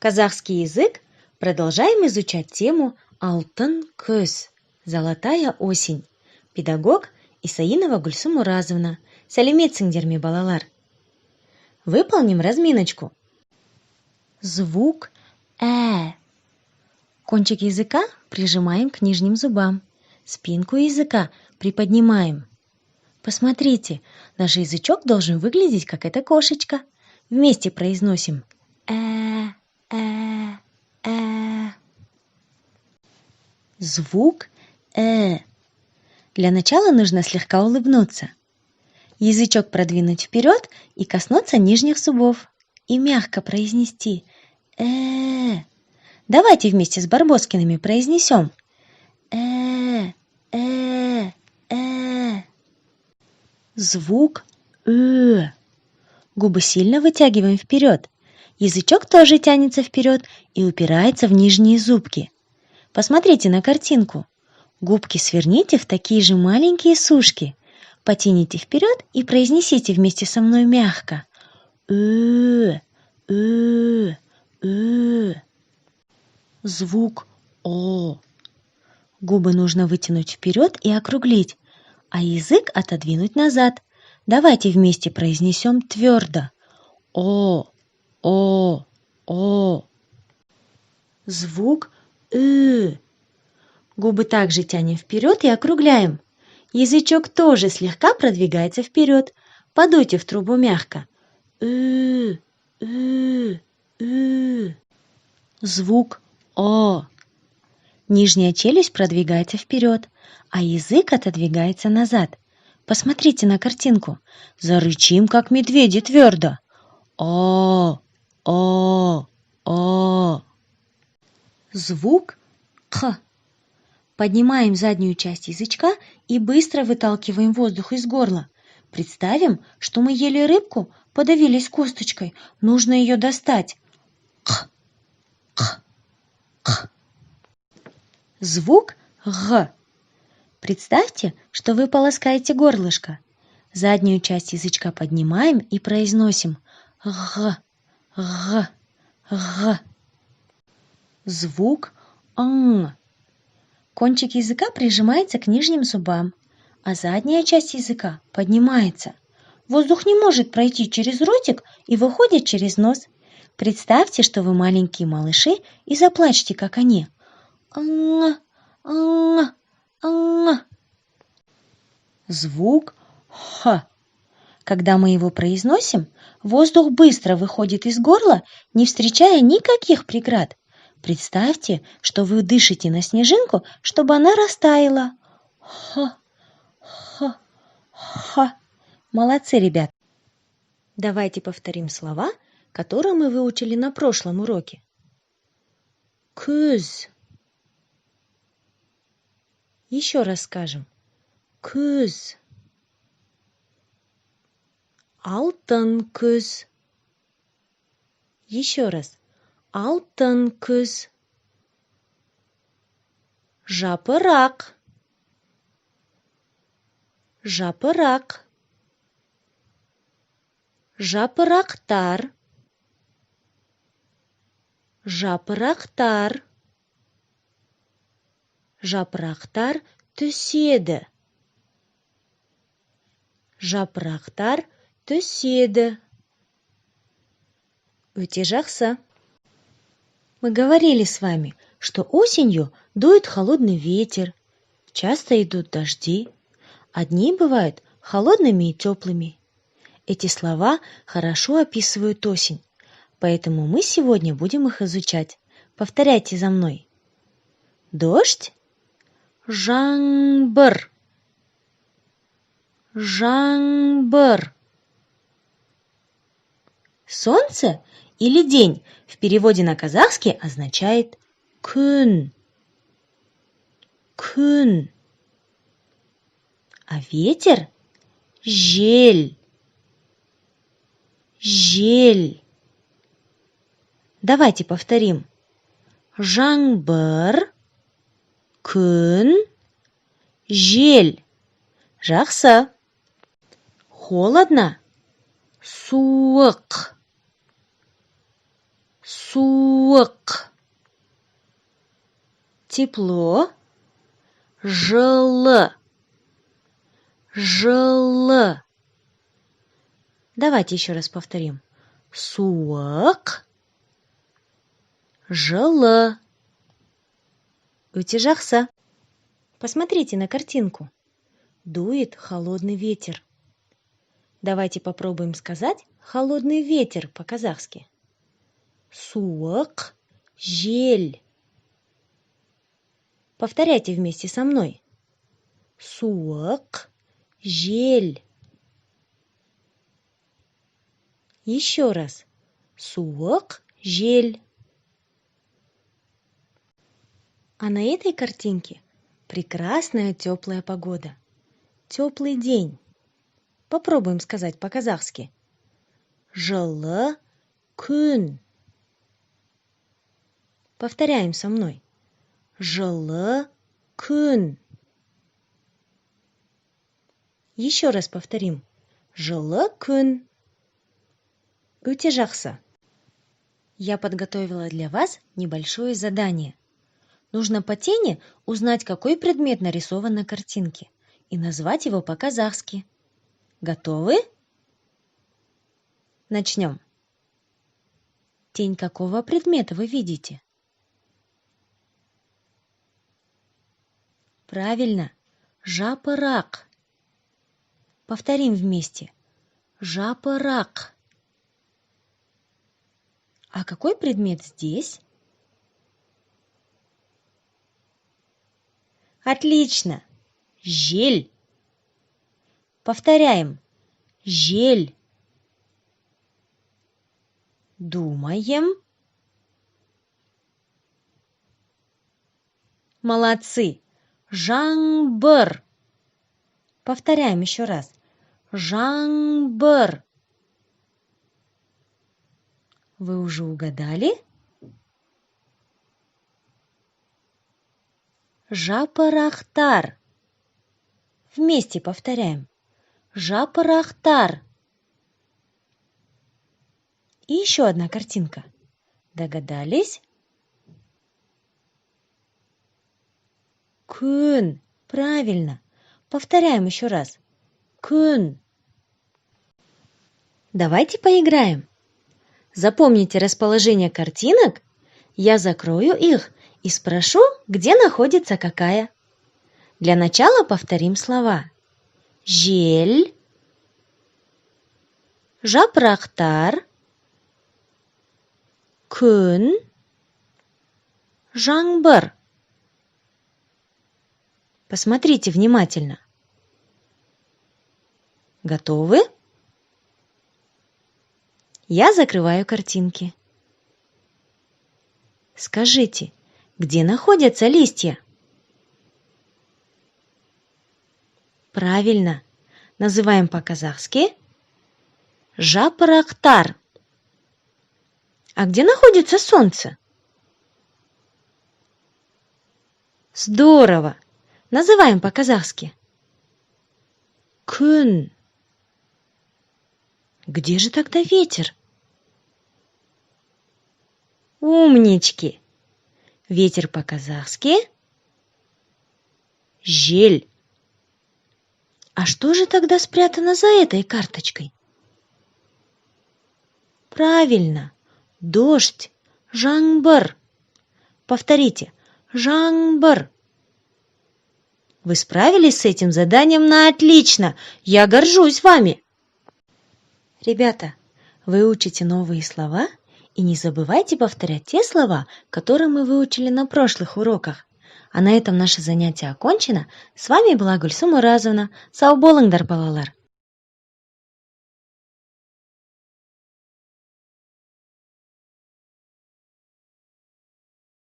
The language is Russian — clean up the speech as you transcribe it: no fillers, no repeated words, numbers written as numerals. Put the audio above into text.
Казахский язык. Продолжаем изучать тему «Алтын көз» – «Золотая осень». Педагог Исаинова Гульсум Уразовна. Сәлеметсіңдер ме, балалар? Выполним разминочку. Звук «э». Кончик языка прижимаем к нижним зубам. Спинку языка приподнимаем. Посмотрите, наш язычок должен выглядеть, как эта кошечка. Вместе произносим «э». Звук «э». Для начала нужно слегка улыбнуться. Язычок продвинуть вперед и коснуться нижних зубов. И мягко произнести «э». Давайте вместе с Барбоскиными произнесем «э». Звук «ы». Губы сильно вытягиваем вперед. Язычок тоже тянется вперед и упирается в нижние зубки. Посмотрите на картинку. Губки сверните в такие же маленькие сушки. Потяните вперед и произнесите вместе со мной мягко. Звук О. Губы нужно вытянуть вперед и округлить, а язык отодвинуть назад. Давайте вместе произнесем твердо. О. Звук «ы». Губы также тянем вперед и округляем. Язычок тоже слегка продвигается вперед. Подуйте в трубу мягко. Звук «о». Нижняя челюсть продвигается вперед, а язык отодвигается назад. Посмотрите на картинку. Зарычим, как медведи, твердо. О. Звук «х». Поднимаем заднюю часть язычка и быстро выталкиваем воздух из горла. Представим, что мы ели рыбку, подавились косточкой. Нужно ее достать. Звук «г». Представьте, что вы полоскаете горлышко. Заднюю часть язычка поднимаем и произносим «г». Звук «н». Кончик языка прижимается к нижним зубам, а задняя часть языка поднимается. Воздух не может пройти через ротик и выходит через нос. Представьте, что вы маленькие малыши, и заплачьте, как они. Звук «х». Когда мы его произносим, воздух быстро выходит из горла, не встречая никаких преград. Представьте, что вы дышите на снежинку, чтобы она растаяла. Ха. Молодцы, ребят. Давайте повторим слова, которые мы выучили на прошлом уроке. Көз. Еще раз скажем. Көз. Алтын көз. Еще раз. Алтын көз. Жапырақ. Жапырақ. Жапырақтар. Жапырақтар. Жапырақтар түседі. Жапырақтар түседі. Өте жақсы. Мы говорили с вами, что осенью дует холодный ветер, часто идут дожди. Одни бывают холодными и теплыми. Эти слова хорошо описывают осень, поэтому мы сегодня будем их изучать. Повторяйте за мной. Дождь. Жаңбыр. Жаңбыр. Солнце или день в переводе на казахский означает күн. Күн. А ветер – жел. Жел. Давайте повторим. Жаңбыр, күн, жел. Жақсы. Холодно. Суық. Суық. тепло, жыл, жыл. Давайте еще раз повторим. Суық, жылы. Өте жақсы. Посмотрите на картинку. Дует холодный ветер. Давайте попробуем сказать холодный ветер по-казахски. Суық жел. Повторяйте вместе со мной. Суық жел. Еще раз. Суық жел. А на этой картинке прекрасная теплая погода. Теплый день. Попробуем сказать по-казахски. Жылы күн. Повторяем со мной. Жылы күн. Еще раз повторим. Жылы күн. Өте жақсы. Я подготовила для вас небольшое задание. Нужно по тени узнать, какой предмет нарисован на картинке, и назвать его по-казахски. Готовы? Начнем. Тень какого предмета вы видите? Правильно, жапырақ. Повторим вместе. Жапырақ. А какой предмет здесь? Отлично! Жель. Повторяем. Жель. Думаем. Молодцы! Жаңбыр. Повторяем еще раз. Жаңбыр. Вы уже угадали? Жапырақтар. Вместе повторяем. Жапырақтар. И еще одна картинка. Догадались? Күн. Правильно. Повторяем еще раз. Күн. Давайте поиграем. Запомните расположение картинок. Я закрою их и спрошу, где находится какая. Для начала повторим слова. Жель, жапырақтар, күн, жаңбыр. Посмотрите внимательно. Готовы? Я закрываю картинки. Скажите, где находятся листья? Правильно. Называем по-казахски жапырақтар. А где находится солнце? Здорово. Называем по-казахски күн. Где же тогда ветер? Умнички! Ветер по-казахски жель. А что же тогда спрятано за этой карточкой? Правильно, дождь, жаңбыр. Повторите, жаңбыр. Вы справились с этим заданием на отлично. Я горжусь вами. Ребята, вы учите новые слова и не забывайте повторять те слова, которые мы выучили на прошлых уроках. А на этом наше занятие окончено. С вами была Гульсум Уразовна. Сау болыңдар, балалар!